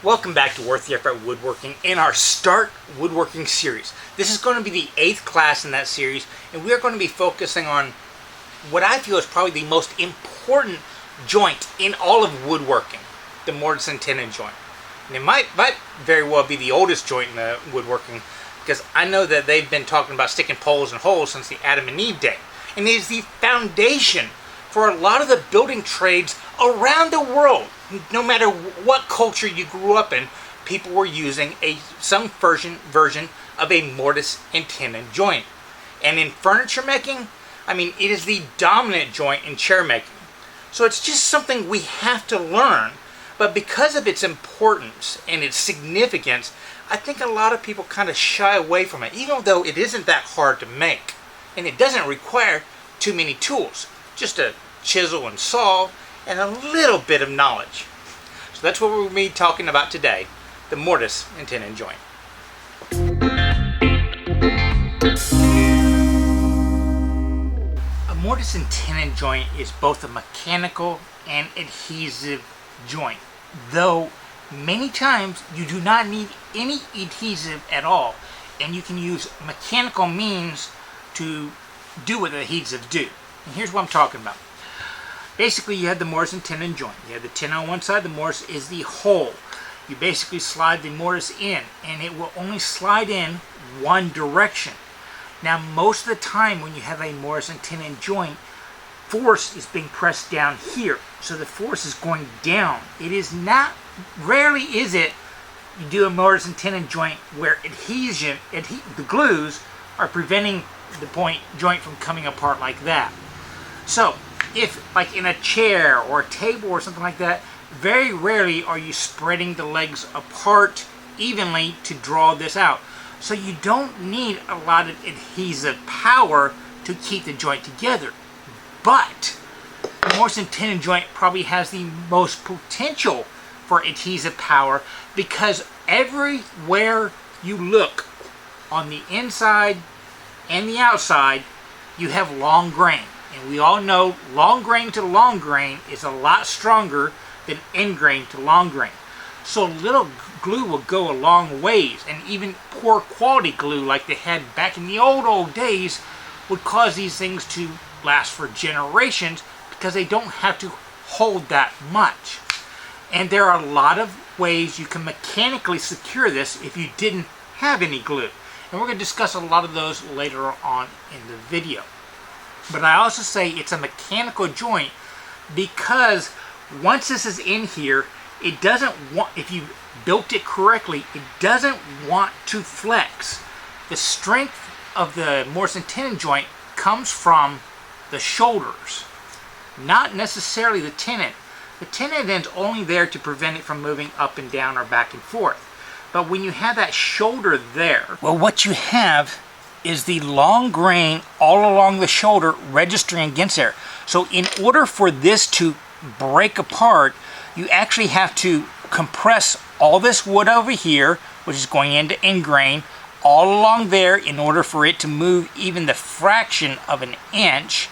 Welcome back to Worth the Effort Woodworking in our Start Woodworking series. This is going to be the 8th class in that series, and we are going to be focusing on what I feel is probably the most important joint in all of woodworking, the Mortise Tenon joint. And it might very well be the oldest joint in the woodworking, because I know that they've been talking about sticking poles in holes since the Adam and Eve day. And it is the foundation for a lot of the building trades around the world. No matter what culture you grew up in, people were using some version of a mortise and tenon joint. And in furniture making, it is the dominant joint in chair making. So it's just something we have to learn. But because of its importance and its significance, I think a lot of people kind of shy away from it, even though it isn't that hard to make. And it doesn't require too many tools. Just a chisel and saw and a little bit of knowledge. So that's what we'll be talking about today, the mortise and tenon joint. A mortise and tenon joint is both a mechanical and adhesive joint, though many times you do not need any adhesive at all, and you can use mechanical means to do what the adhesives do. And here's what I'm talking about. Basically, you have the mortise and tenon joint. You have the tenon on one side, the mortise is the hole. You basically slide the mortise in, and it will only slide in one direction. Now, most of the time when you have a mortise and tenon joint, force is being pressed down here. So the force is going down. It is not, rarely is it, you do a mortise and tenon joint where the glues are preventing the joint from coming apart like that. So, if, like in a chair or a table or something like that, very rarely are you spreading the legs apart evenly to draw this out. So you don't need a lot of adhesive power to keep the joint together. But the mortise and tenon joint probably has the most potential for adhesive power, because everywhere you look on the inside and the outside, you have long grain. And we all know long grain to long grain is a lot stronger than end grain to long grain. So little glue will go a long ways, and even poor quality glue like they had back in the old days would cause these things to last for generations because they don't have to hold that much. And there are a lot of ways you can mechanically secure this if you didn't have any glue. And we're going to discuss a lot of those later on in the video. But I also say it's a mechanical joint because once this is in here, it doesn't want, if you built it correctly, it doesn't want to flex. The strength of the mortise and tenon joint comes from the shoulders, not necessarily the tenon. The tenon is only there to prevent it from moving up and down or back and forth. But when you have that shoulder there, well, what you have is the long grain all along the shoulder registering against there. So in order for this to break apart, you actually have to compress all this wood over here, which is going into end grain, all along there in order for it to move even the fraction of an inch,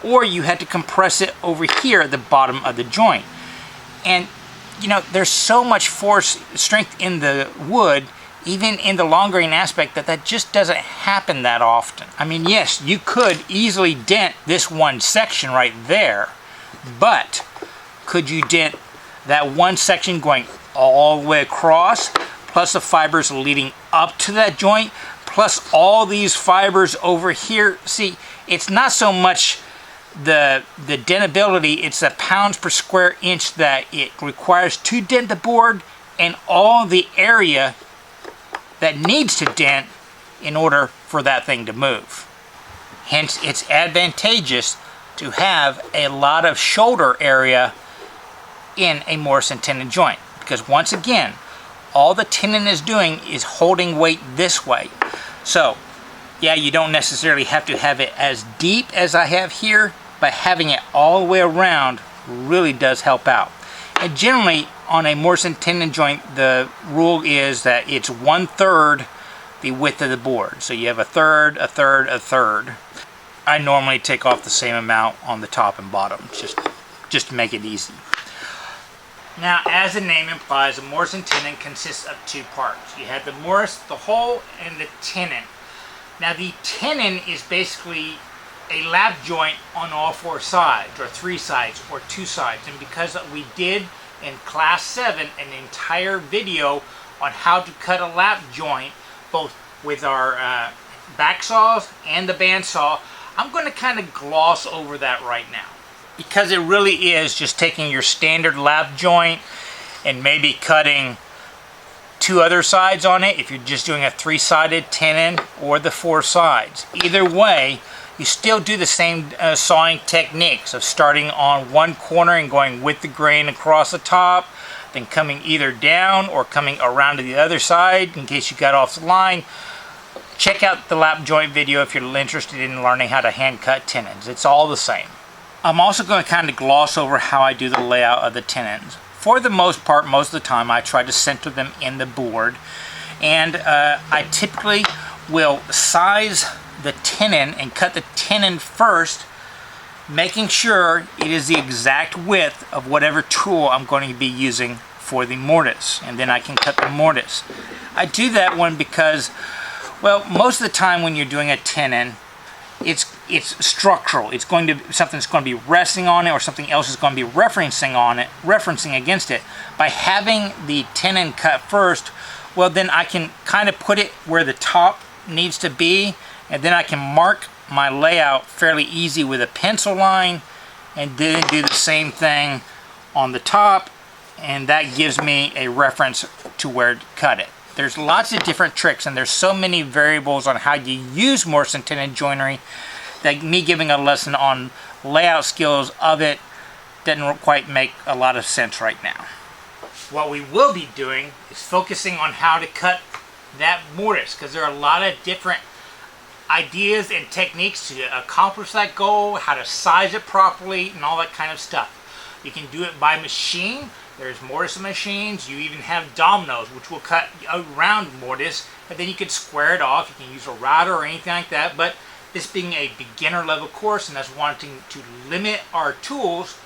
or you have to compress it over here at the bottom of the joint. And there's so much strength in the wood, even in the long grain aspect, that just doesn't happen that often. Yes, you could easily dent this one section right there, but could you dent that one section going all the way across, plus the fibers leading up to that joint, plus all these fibers over here? See, it's not so much the dentability, it's the pounds per square inch that it requires to dent the board and all the area that needs to dent in order for that thing to move. Hence, it's advantageous to have a lot of shoulder area in a mortise and tenon joint, because once again, all the tenon is doing is holding weight this way. So, yeah, you don't necessarily have to have it as deep as I have here, but having it all the way around really does help out. And generally, on a mortise and tenon joint, the rule is that it's 1/3 the width of the board. So you have a third, a third, a third. I normally take off the same amount on the top and bottom, just to make it easy. Now, as the name implies, a mortise tenon consists of two parts. You have the mortise, the hole, and the tenon. Now, the tenon is basically a lap joint on all four sides, or three sides, or two sides. And because we did in class 7 an entire video on how to cut a lap joint, both with our back saws and the bandsaw, I'm going to kind of gloss over that right now. Because it really is just taking your standard lap joint and maybe cutting two other sides on it if you're just doing a three-sided tenon, or the four sides. Either way, you still do the same sawing techniques of starting on one corner and going with the grain across the top, then coming either down or coming around to the other side in case you got off the line. Check out the lap joint video if you're interested in learning how to hand cut tenons. It's all the same. I'm also going to kind of gloss over how I do the layout of the tenons. For the most part, most of the time, I try to center them in the board. And I typically will size the tenon and cut the tenon first, making sure it is the exact width of whatever tool I'm going to be using for the mortise. And then I can cut the mortise. I do that one because, well, most of the time when you're doing a tenon, it's structural. It's going to something's going to be resting on it, or something else is going to be referencing against it. By having the tenon cut first, well, then I can kind of put it where the top needs to be, and then I can mark my layout fairly easy with a pencil line, and then do the same thing on the top, and that gives me a reference to where to cut it. There's lots of different tricks, and there's so many variables on how you use mortise and tenon joinery that me giving a lesson on layout skills of it doesn't quite make a lot of sense right now. What we will be doing is focusing on how to cut that mortise, because there are a lot of different ideas and techniques to accomplish that goal, how to size it properly, and all that kind of stuff. You can do it by machine. There's mortise machines. You even have dominoes, which will cut around mortise, and then you can square it off. You can use a router or anything like that, but this being a beginner level course and us wanting to limit our tools,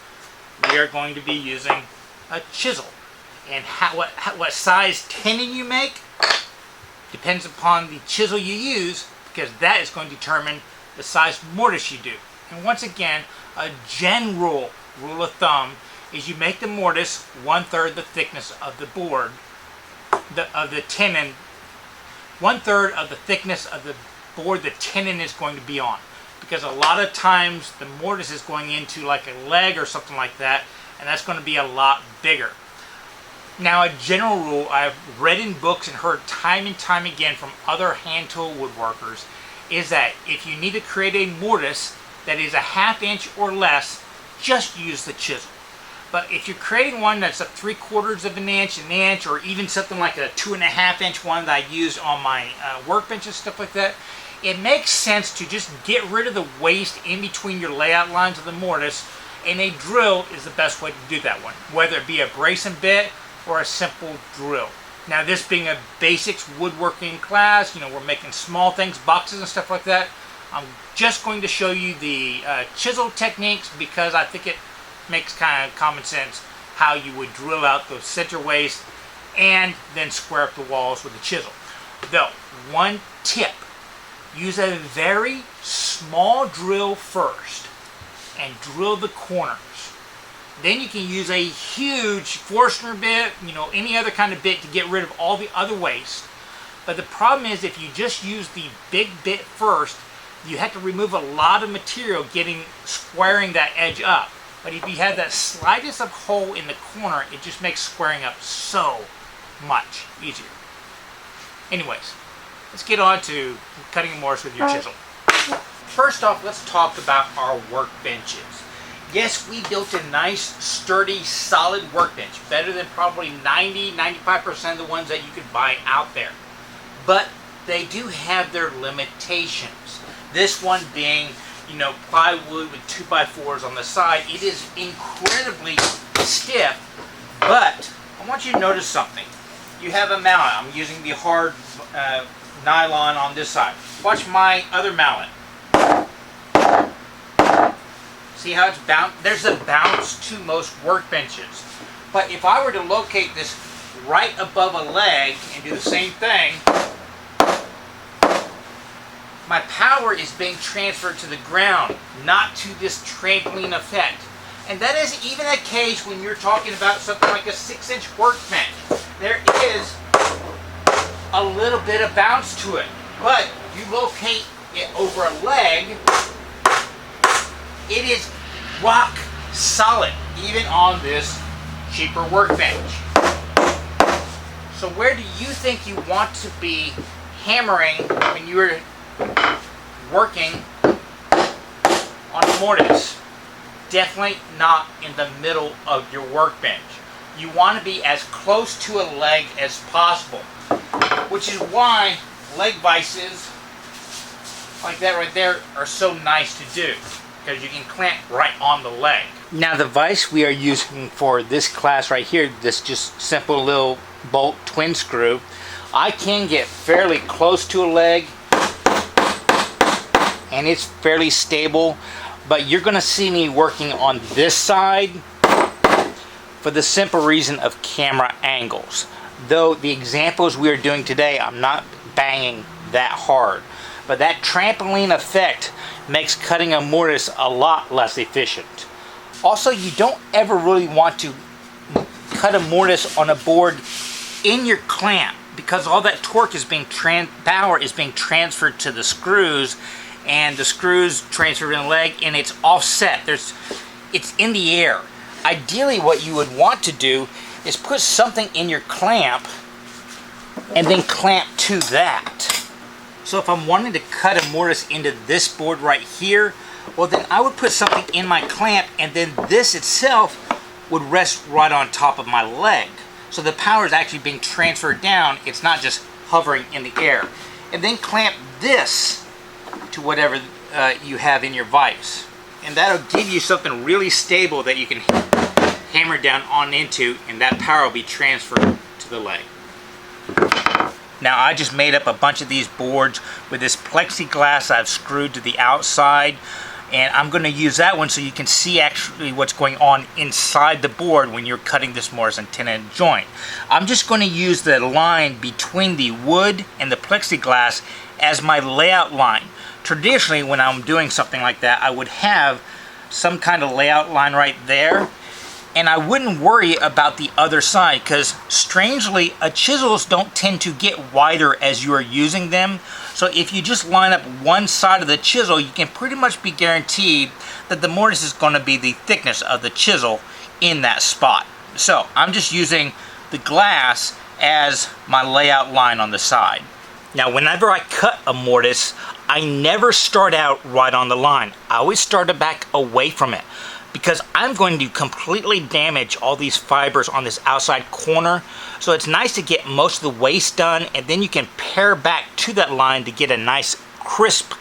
we are going to be using a chisel. And what size tenon you make depends upon the chisel you use, because that is going to determine the size mortise you do. And once again, a general rule of thumb is you make the mortise 1/3 the thickness of the board, of the tenon, 1/3 of the thickness of the board the tenon is going to be on. Because a lot of times the mortise is going into like a leg or something like that, and that's going to be a lot bigger. Now, a general rule I've read in books and heard time and time again from other hand tool woodworkers is that if you need to create a mortise that is a 1/2 inch or less, just use the chisel. But if you're creating one that's a 3/4 of an inch, or even something like a 2.5 inch one that I use on my workbench and stuff like that, it makes sense to just get rid of the waste in between your layout lines of the mortise, and a drill is the best way to do that one, whether it be a brace and bit or a simple drill. Now, this being a basics woodworking class, you know, we're making small things, boxes and stuff like that. I'm just going to show you the chisel techniques, because I think it makes kind of common sense how you would drill out the center waste and then square up the walls with a chisel. Though, one tip, use a very small drill first and drill the corners. Then you can use a huge Forstner bit, you know, any other kind of bit to get rid of all the other waste. But the problem is, if you just use the big bit first, you have to remove a lot of material squaring that edge up. But if you have that slightest of hole in the corner, it just makes squaring up so much easier. Anyways, let's get on to cutting a mortise with your chisel. First off, let's talk about our workbenches. Yes, we built a nice, sturdy, solid workbench, better than probably 90–95% of the ones that you could buy out there. But they do have their limitations. This one being, you know, plywood with 2x4s on the side. It is incredibly stiff, but I want you to notice something. You have a mallet. I'm using the hard nylon on this side. Watch my other mallet. See how it's bounced? There's a bounce to most workbenches. But if I were to locate this right above a leg and do the same thing, my power is being transferred to the ground, not to this trampoline effect. And that is even the case when you're talking about something like a 6-inch workbench. There is a little bit of bounce to it. But you locate it over a leg, it is rock solid, even on this cheaper workbench. So where do you think you want to be hammering when you're working on a mortise? Definitely not in the middle of your workbench. You want to be as close to a leg as possible, which is why leg vices like that right there are so nice to do, because you can clamp right on the leg. Now the vise we are using for this class right here, this just simple little bolt twin screw, I can get fairly close to a leg and it's fairly stable, but you're going to see me working on this side for the simple reason of camera angles. Though the examples we are doing today, I'm not banging that hard, but that trampoline effect makes cutting a mortise a lot less efficient. Also, you don't ever really want to cut a mortise on a board in your clamp, because all that torque is being power is being transferred to the screws, and the screws transfer in the leg, and it's offset. It's in the air. Ideally, what you would want to do is put something in your clamp and then clamp to that. So if I'm wanting to cut a mortise into this board right here, well then I would put something in my clamp, and then this itself would rest right on top of my leg. So the power is actually being transferred down. It's not just hovering in the air. And then clamp this to whatever you have in your vise. And that'll give you something really stable that you can hammer down on into, and that power will be transferred to the leg. Now I just made up a bunch of these boards with this plexiglass I've screwed to the outside, and I'm going to use that one so you can see actually what's going on inside the board when you're cutting this Mortise Tenon joint. I'm just going to use the line between the wood and the plexiglass as my layout line. Traditionally, when I'm doing something like that, I would have some kind of layout line right there, and I wouldn't worry about the other side, because strangely, chisels don't tend to get wider as you are using them. So if you just line up one side of the chisel, you can pretty much be guaranteed that the mortise is going to be the thickness of the chisel in that spot. So I'm just using the glass as my layout line on the side. Now whenever I cut a mortise, I never start out right on the line. I always start back away from it, because I'm going to completely damage all these fibers on this outside corner. So it's nice to get most of the waste done, and then you can pare back to that line to get a nice crisp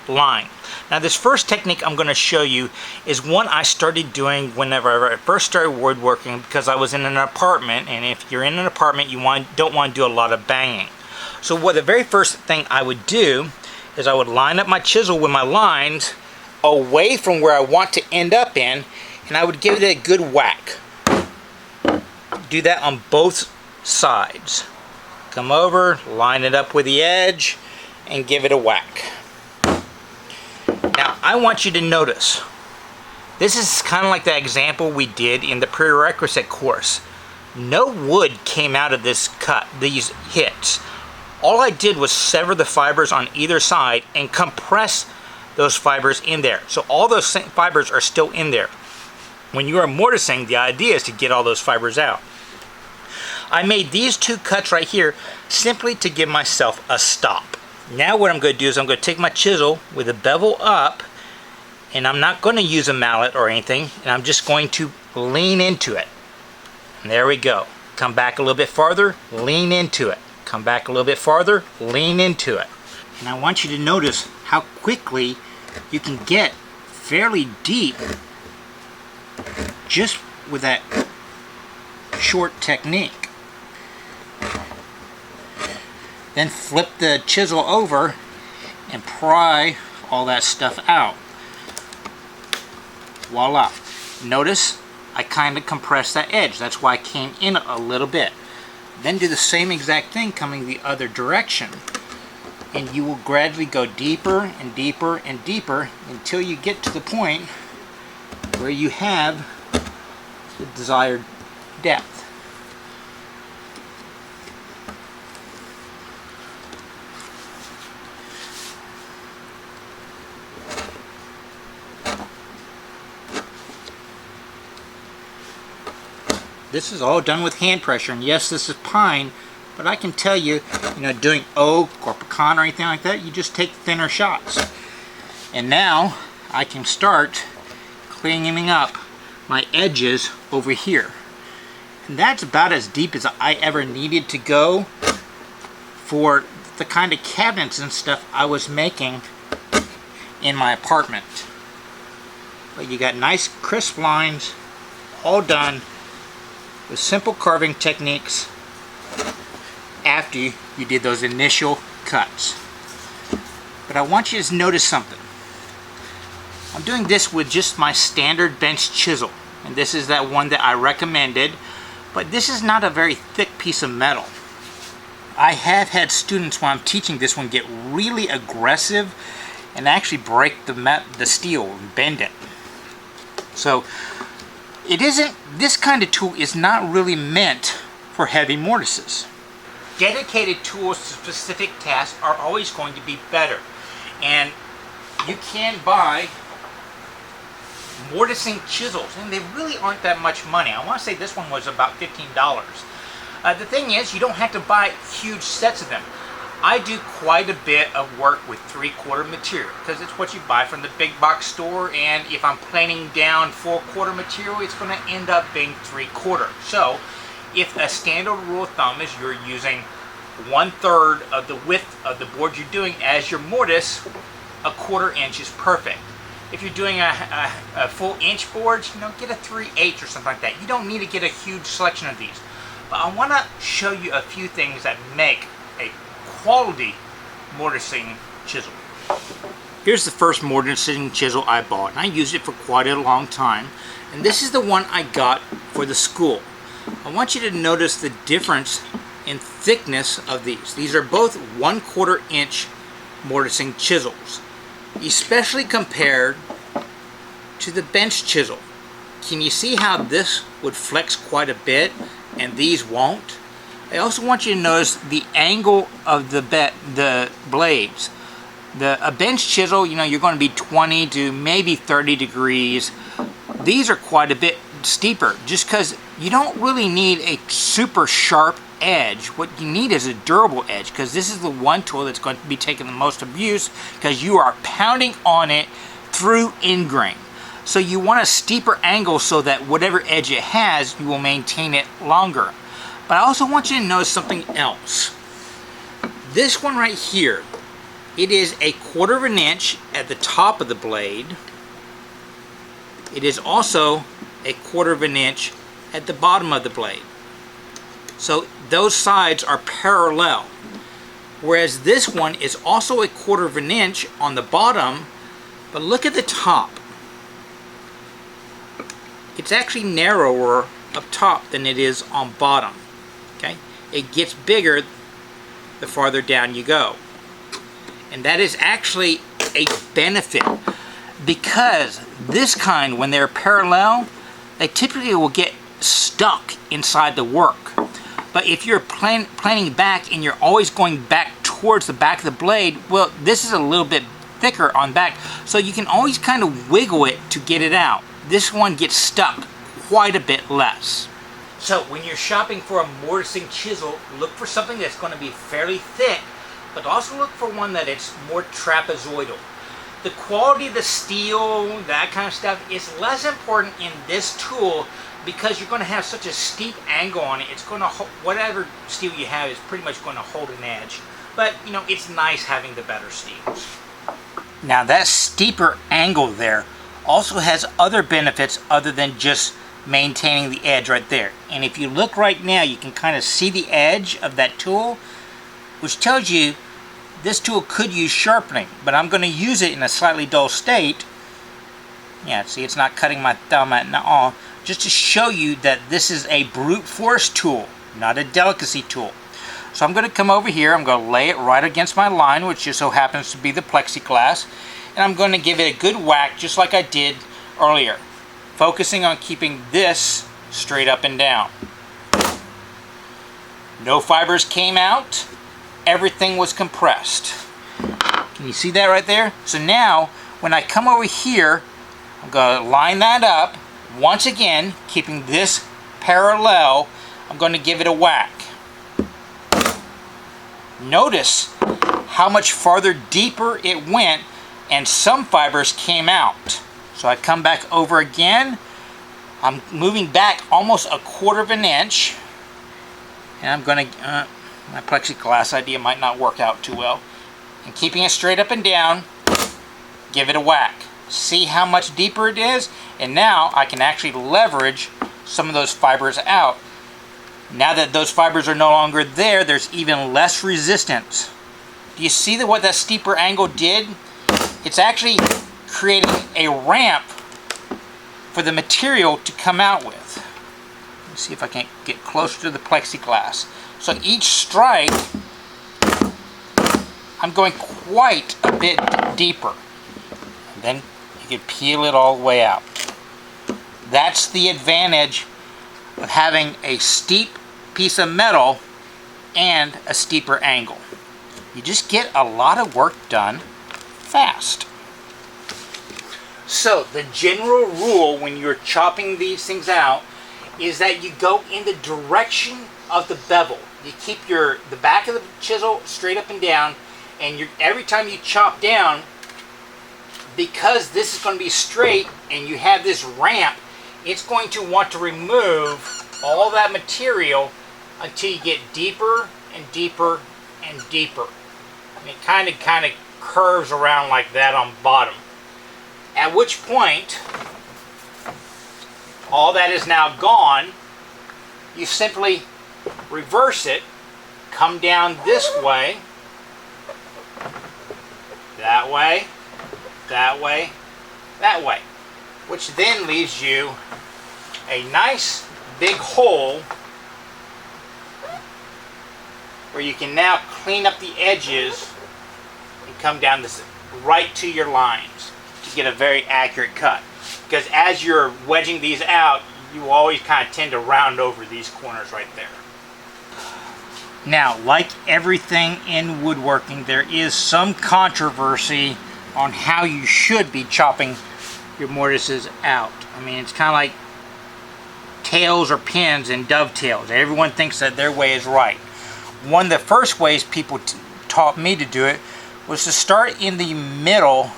line. Now this first technique I'm going to show you is one I started doing whenever I first started woodworking, because I was in an apartment, and if you're in an apartment you don't want to do a lot of banging. So the very first thing I would do is I would line up my chisel with my lines away from where I want to end up in, and I would give it a good whack. Do that on both sides. Come over, line it up with the edge, and give it a whack. Now I want you to notice, this is kind of like the example we did in the prerequisite course. No wood came out of this cut, these hits. All I did was sever the fibers on either side and compress those fibers in there. So all those fibers are still in there. When you are mortising, the idea is to get all those fibers out. I made these two cuts right here simply to give myself a stop. Now what I'm going to do is I'm going to take my chisel with the bevel up, and I'm not going to use a mallet or anything, and I'm just going to lean into it. And there we go. Come back a little bit farther, lean into it. Come back a little bit farther, lean into it. And I want you to notice how quickly you can get fairly deep just with that short technique. Then flip the chisel over and pry all that stuff out. Voila. Notice I kind of compress that edge. That's why I came in a little bit. Then do the same exact thing coming the other direction. And you will gradually go deeper and deeper and deeper until you get to the point where you have the desired depth. This is all done with hand pressure, and yes, this is pine, but I can tell you, doing oak or pecan or anything like that, you just take thinner shots. And now I can start cleaning up my edges over here. And that's about as deep as I ever needed to go for the kind of cabinets and stuff I was making in my apartment. But you got nice crisp lines, all done with simple carving techniques after you did those initial cuts. But I want you to notice something. I'm doing this with just my standard bench chisel, and this is that one that I recommended, but this is not a very thick piece of metal. I have had students while I'm teaching this one get really aggressive and actually break the steel and bend it. So this kind of tool is not really meant for heavy mortises. Dedicated tools to specific tasks are always going to be better. And you can buy mortising chisels, and they really aren't that much money. I want to say this one was about $15. The thing is, you don't have to buy huge sets of them. I do quite a bit of work with 3/4 material because it's what you buy from the big box store, and if I'm planing down 4/4 material, it's going to end up being 3/4. So if a standard rule of thumb is you're using 1/3 of the width of the board you're doing as your mortise, 1/4 inch is perfect. If you're doing a full inch board, get a 3/8 or something like that. You don't need to get a huge selection of these. But I want to show you a few things that make a quality mortising chisel. Here's the first mortising chisel I bought, and I used it for quite a long time. And this is the one I got for the school. I want you to notice the difference in thickness of these. These are both 1/4 inch mortising chisels, especially compared to the bench chisel. Can you see how this would flex quite a bit and these won't? I also want you to notice the angle of the blades. A bench chisel, you're going to be 20 to maybe 30 degrees. These are quite a bit steeper, just because you don't really need a super sharp edge. What you need is a durable edge, because this is the one tool that's going to be taking the most abuse, because you are pounding on it through ingrain. So you want a steeper angle so that whatever edge it has, you will maintain it longer. But I also want you to notice something else. This one right here, it is 1/4 inch at the top of the blade. It is also 1/4 inch at the bottom of the blade. So those sides are parallel. Whereas this one is also 1/4 inch on the bottom, but look at the top. It's actually narrower up top than it is on bottom. Okay? It gets bigger the farther down you go. And that is actually a benefit, because this kind, when they're parallel, they typically will get stuck inside the work. But if you're planing back and you're always going back towards the back of the blade, well, this is a little bit thicker on back, so you can always kind of wiggle it to get it out. This one gets stuck quite a bit less. So when you're shopping for a mortising chisel, look for something that's going to be fairly thick, but also look for one that it's more trapezoidal. The quality of the steel, that kind of stuff, is less important in this tool, because you're going to have such a steep angle on it. It's going to whatever steel you have is pretty much going to hold an edge. But it's nice having the better steels. Now that steeper angle there also has other benefits other than just maintaining the edge right there. And if you look right now, you can kind of see the edge of that tool, which tells you this tool could use sharpening, but I'm going to use it in a slightly dull state. Yeah, see, it's not cutting my thumb at all, just to show you that this is a brute force tool, not a delicacy tool. So I'm going to come over here, I'm going to lay it right against my line, which just so happens to be the plexiglass, and I'm going to give it a good whack just like I did earlier, focusing on keeping this straight up and down. No fibers came out, everything was compressed. Can you see that right there? So now, when I come over here, I'm going to line that up, once again, keeping this parallel, I'm going to give it a whack. Notice how much farther deeper it went, and some fibers came out. So I come back over again, I'm moving back almost a 1/4 of an inch, and I'm going to, my plexiglass idea might not work out too well. And keeping it straight up and down, give it a whack. See how much deeper it is? And now I can actually leverage some of those fibers out. Now that those fibers are no longer there, there's even less resistance. Do you see that what that steeper angle did? It's actually creating a ramp for the material to come out with. Let's see if I can get closer to the plexiglass. So each strike, I'm going quite a bit deeper. And then you can peel it all the way out. That's the advantage of having a steep piece of metal and a steeper angle. You just get a lot of work done fast. So the general rule when you're chopping these things out is that you go in the direction of the bevel. You keep the back of the chisel straight up and down, and every time you chop down, because this is going to be straight and you have this ramp, it's going to want to remove all that material until you get deeper and deeper and deeper. And it kind of curves around like that on bottom. At which point, all that is now gone. You simply reverse it, come down this way, that way, that way, that way, which then leaves you a nice big hole where you can now clean up the edges and come down this right to your lines to get a very accurate cut. Because as you're wedging these out, you always kind of tend to round over these corners right there. Now, like everything in woodworking, there is some controversy on how you should be chopping your mortises out. I mean, it's kind of like tails or pins and dovetails. Everyone thinks that their way is right. One of the first ways people taught me to do it was to start in the middle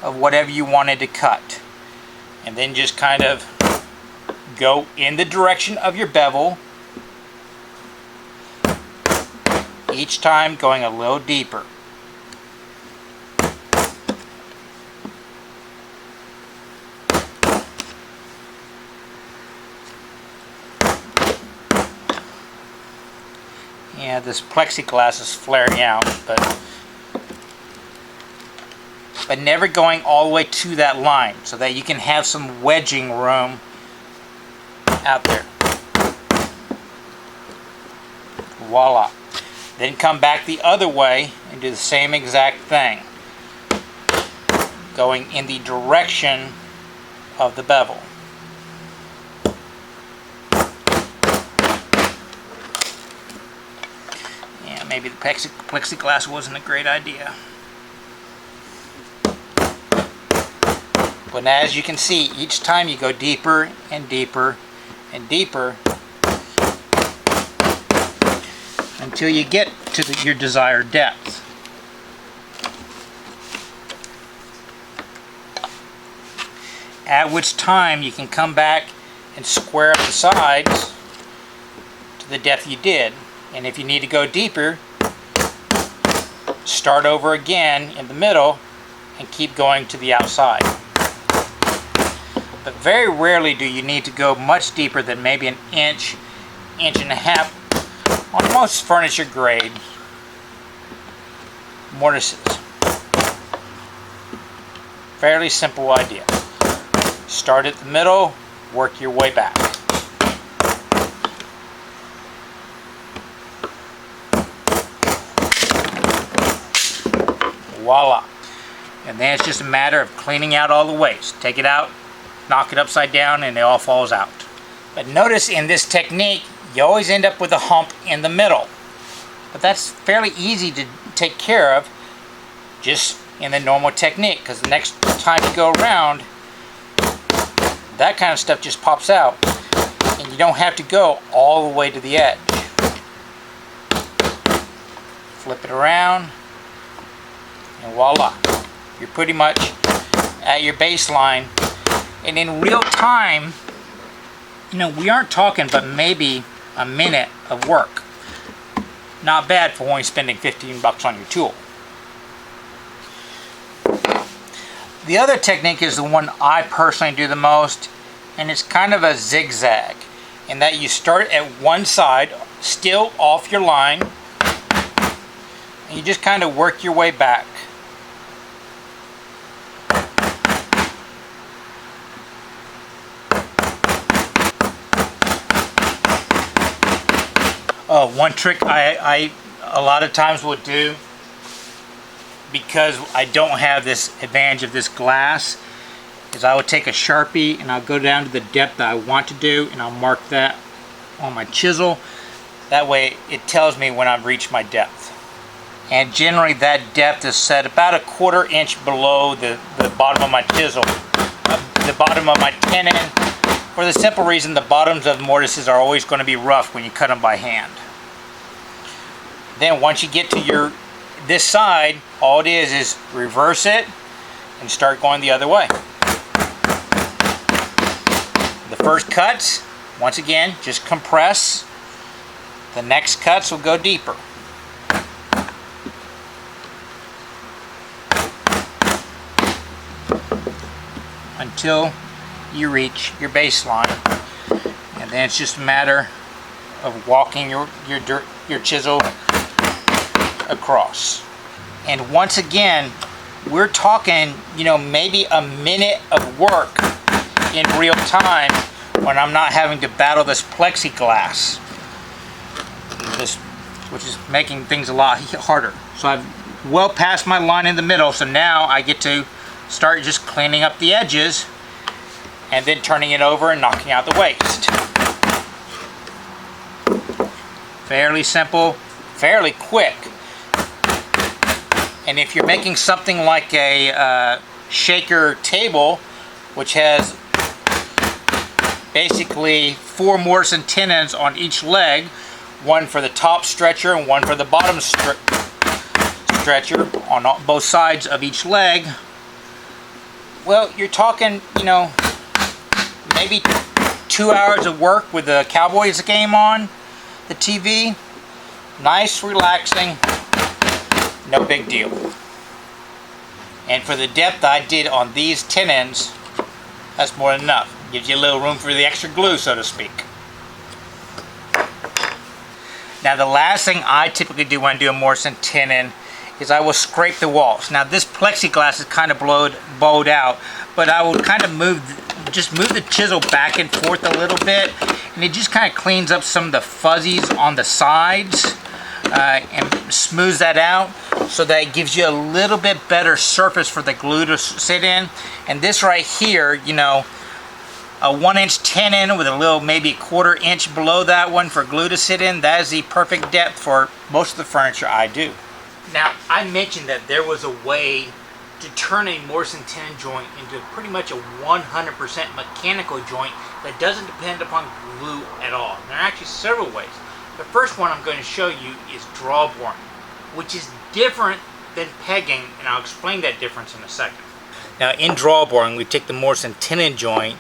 of whatever you wanted to cut. And then just kind of go in the direction of your bevel, each time going a little deeper. Yeah, this plexiglass is flaring out, but never going all the way to that line so that you can have some wedging room out there. Voila. Then come back the other way and do the same exact thing, going in the direction of the bevel. Yeah, maybe the plexiglass wasn't a great idea. But as you can see, each time you go deeper and deeper and deeper until you get to your desired depth. At which time you can come back and square up the sides to the depth you did. And if you need to go deeper, start over again in the middle and keep going to the outside. But very rarely do you need to go much deeper than maybe an inch, inch and a half on most furniture grade mortises. Fairly simple idea. Start at the middle, work your way back. Voila. And then it's just a matter of cleaning out all the waste. Take it out, knock it upside down, and it all falls out. But notice in this technique, you always end up with a hump in the middle. But that's fairly easy to take care of just in the normal technique, because the next time you go around, that kind of stuff just pops out, and you don't have to go all the way to the edge. Flip it around, and voila. You're pretty much at your baseline. And in real time, you know, we aren't talking but maybe a minute of work. Not bad for only spending 15 bucks on your tool. The other technique is the one I personally do the most, and it's kind of a zigzag, in that you start at one side, still off your line, and you just kind of work your way back. One trick I a lot of times would do, because I don't have this advantage of this glass, is I would take a Sharpie and I'll go down to the depth that I want to do, and I'll mark that on my chisel. That way it tells me when I've reached my depth. And generally that depth is set about a 1/4 inch below the bottom of my chisel, the bottom of my tenon, for the simple reason the bottoms of mortises are always going to be rough when you cut them by hand. Then once you get to this side, all it is reverse it and start going the other way. The first cuts, once again, just compress. The next cuts will go deeper. Until you reach your baseline. And then it's just a matter of walking your chisel across. And once again, we're talking, you know, maybe a minute of work in real time when I'm not having to battle this plexiglass, which is making things a lot harder. So I've well past my line in the middle, so now I get to start just cleaning up the edges and then turning it over and knocking out the waste. Fairly simple, fairly quick. And if you're making something like a shaker table, which has basically 4 mortise tenons on each leg, one for the top stretcher and one for the bottom stretcher on both sides of each leg, well, you're talking, you know, maybe 2 hours of work with the Cowboys game on the TV. Nice, relaxing, no big deal. And for the depth I did on these tenons, that's more than enough. Gives you a little room for the extra glue, so to speak. Now the last thing I typically do when I do a mortise tenon is I will scrape the walls. Now this plexiglass is kind of bowed out, but I will kind of move the chisel back and forth a little bit, and it just kind of cleans up some of the fuzzies on the sides and smooths that out, so that it gives you a little bit better surface for the glue to sit in. And this right here, you know, a 1-inch tenon with a little maybe 1/4 inch below that one for glue to sit in, that is the perfect depth for most of the furniture I do. Now, I mentioned that there was a way to turn a mortise and tenon joint into pretty much a 100% mechanical joint that doesn't depend upon glue at all. There are actually several ways. The first one I'm going to show you is draw boring, which is different than pegging, and I'll explain that difference in a second. Now, in draw boring, we take the mortise and tenon joint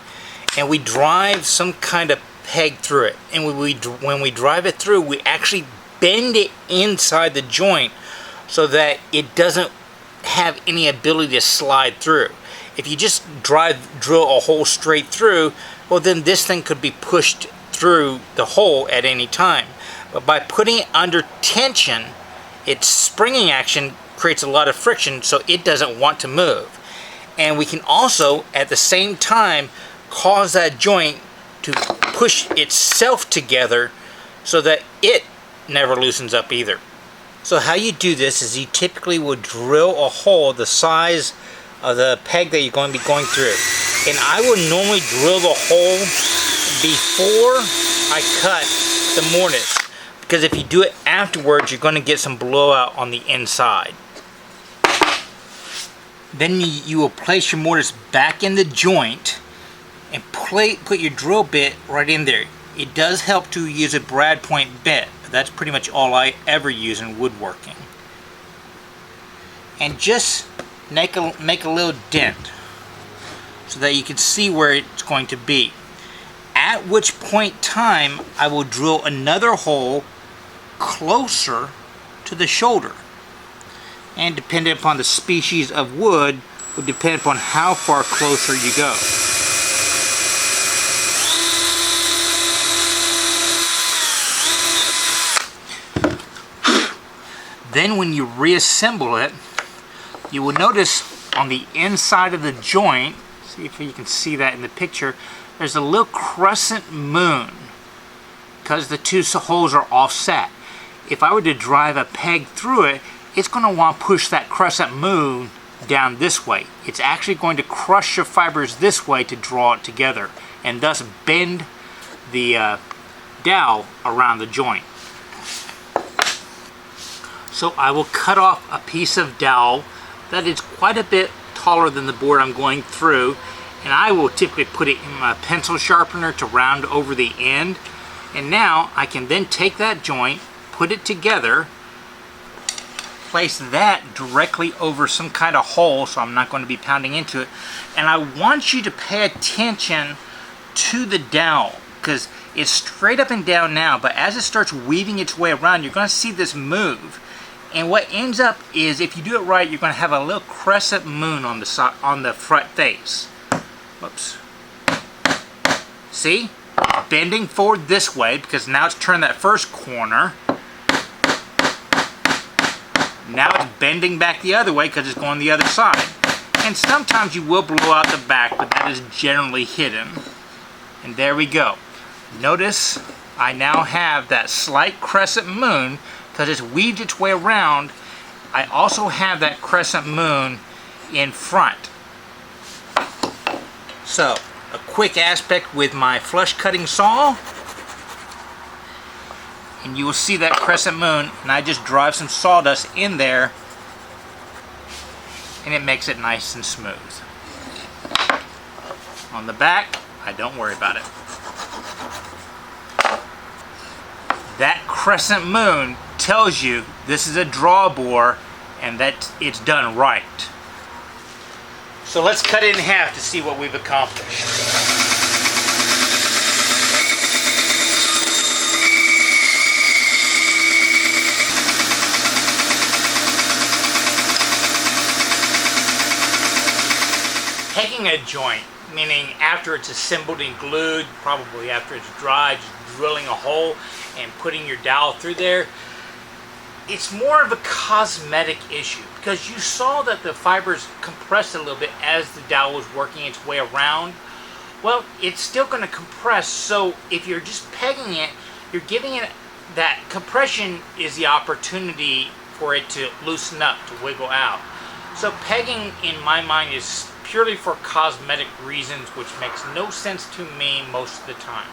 and we drive some kind of peg through it. And when we drive it through, we actually bend it inside the joint so that it doesn't have any ability to slide through. If you just drill a hole straight through, well, then this thing could be pushed through the hole at any time. But by putting it under tension, its springing action creates a lot of friction, so it doesn't want to move. And we can also, at the same time, cause that joint to push itself together so that it never loosens up either. So how you do this is you typically will drill a hole the size of the peg that you're going to be going through. And I will normally drill the hole before I cut the mortise, because if you do it afterwards, you're going to get some blowout on the inside. Then you will place your mortise back in the joint and put your drill bit right in there. It does help to use a brad point bit, but that's pretty much all I ever use in woodworking. And just make a little dent so that you can see where it's going to be. At which point in time I will drill another hole closer to the shoulder. And depending upon the species of wood will depend upon how far closer you go. Then when you reassemble it, you will notice on the inside of the joint, see if you can see that in the picture, there's a little crescent moon because the two holes are offset. If I were to drive a peg through it, it's going to want to push that crescent moon down this way. It's actually going to crush your fibers this way to draw it together and thus bend the dowel around the joint. So I will cut off a piece of dowel that is quite a bit taller than the board I'm going through, and I will typically put it in my pencil sharpener to round over the end. And now I can then take that joint, put it together, place that directly over some kind of hole so I'm not going to be pounding into it. And I want you to pay attention to the dowel because it's straight up and down now, but as it starts weaving its way around, you're going to see this move. And what ends up is, if you do it right, you're going to have a little crescent moon on the front face. Whoops. See? Bending forward this way because now it's turned that first corner. Now it's bending back the other way because it's going the other side. And sometimes you will blow out the back, but that is generally hidden. And there we go. Notice I now have that slight crescent moon because it's weaved its way around. I also have that crescent moon in front. So, a quick aspect with my flush cutting saw, and you will see that crescent moon, and I just drive some sawdust in there and it makes it nice and smooth. On the back, I don't worry about it. That crescent moon tells you this is a draw bore and that it's done right. So let's cut it in half to see what we've accomplished. Pegging a joint, meaning after it's assembled and glued, probably after it's dried, just drilling a hole and putting your dowel through there, it's more of a cosmetic issue because you saw that the fibers compressed a little bit as the dowel was working its way around. Well, it's still going to compress, so if you're just pegging it, you're giving it that compression is the opportunity for it to loosen up, to wiggle out. So pegging, in my mind, is purely for cosmetic reasons, which makes no sense to me most of the time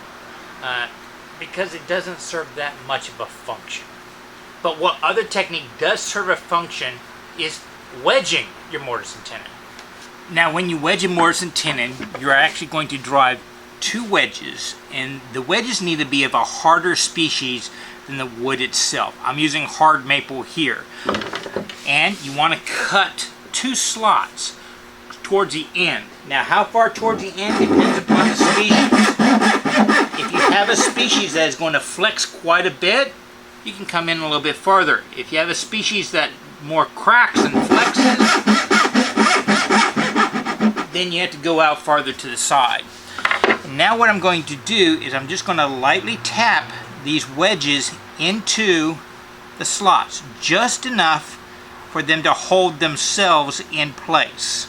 because it doesn't serve that much of a function. But what other technique does serve a function is wedging your mortise and tenon. Now when you wedge a mortise and tenon, you're actually going to drive two wedges, and the wedges need to be of a harder species than the wood itself. I'm using hard maple here. And you want to cut two slots towards the end. Now how far towards the end depends upon the species. If you have a species that is going to flex quite a bit, you can come in a little bit farther. If you have a species that more cracks and flexes, then you have to go out farther to the side. Now what I'm going to do is I'm just going to lightly tap these wedges into the slots, just enough for them to hold themselves in place.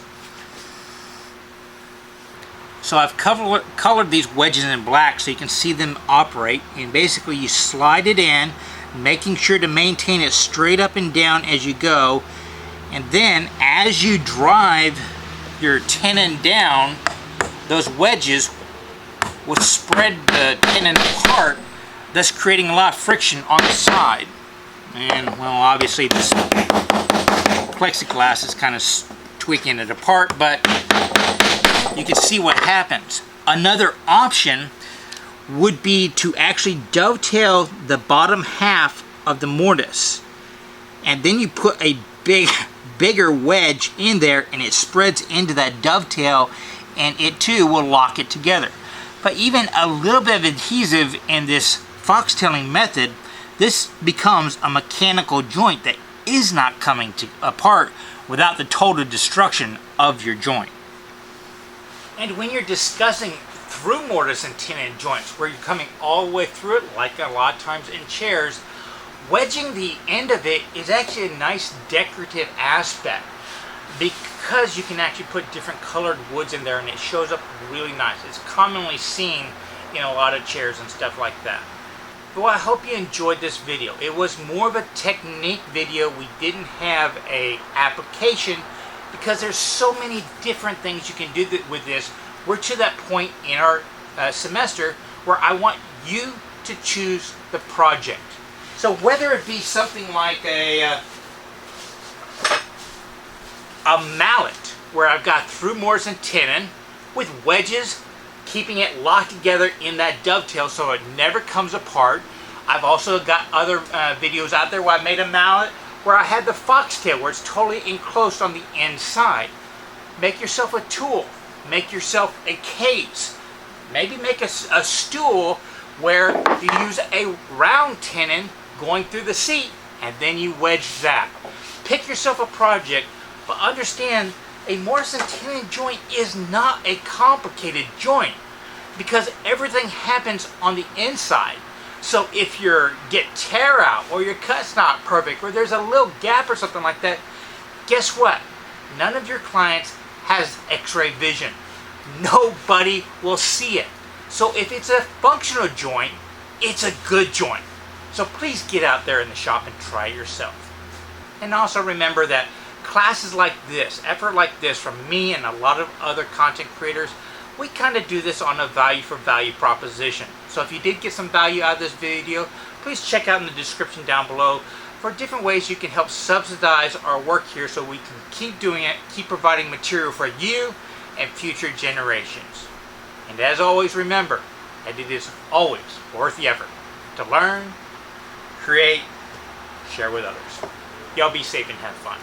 So I've colored these wedges in black so you can see them operate, and basically you slide it in, making sure to maintain it straight up and down as you go, and then as you drive your tenon down, those wedges will spread the tenon apart, thus creating a lot of friction on the side. And well, obviously this plexiglass is kind of tweaking it apart, but you can see what happens. Another option would be to actually dovetail the bottom half of the mortise, and then you put a bigger wedge in there, and it spreads into that dovetail, and it too will lock it together. But even a little bit of adhesive in this foxtailing method, this becomes a mechanical joint that is not coming apart without the total destruction of your joint. And when you're discussing through mortise and tenon joints, where you're coming all the way through it, like a lot of times in chairs, wedging the end of it is actually a nice decorative aspect, because you can actually put different colored woods in there and it shows up really nice. It's commonly seen in a lot of chairs and stuff like that. Well, I hope you enjoyed this video. It was more of a technique video. We didn't have a application because there's so many different things you can do with this. We're to that point in our semester where I want you to choose the project. So whether it be something like a mallet, where I've got through mortise and tenon with wedges, keeping it locked together in that dovetail so it never comes apart. I've also got other videos out there where I made a mallet where I had the foxtail, where it's totally enclosed on the inside. Make yourself a tool. Make yourself a case. Maybe make a stool where you use a round tenon going through the seat, and then you wedge that. Pick yourself a project, but understand a mortise and tenon joint is not a complicated joint, because everything happens on the inside. So if you get tear out, or your cut's not perfect, or there's a little gap or something like that, guess what? None of your clients has x-ray vision. Nobody will see it. So if it's a functional joint, it's a good joint. So please get out there in the shop and try it yourself. And also remember that classes like this, effort like this from me and a lot of other content creators, we kind of do this on a value for value proposition. So if you did get some value out of this video, please check out in the description down below for different ways you can help subsidize our work here so we can keep doing it, keep providing material for you and future generations. And as always, remember that it is always worth the effort to learn, create, share with others. Y'all be safe and have fun.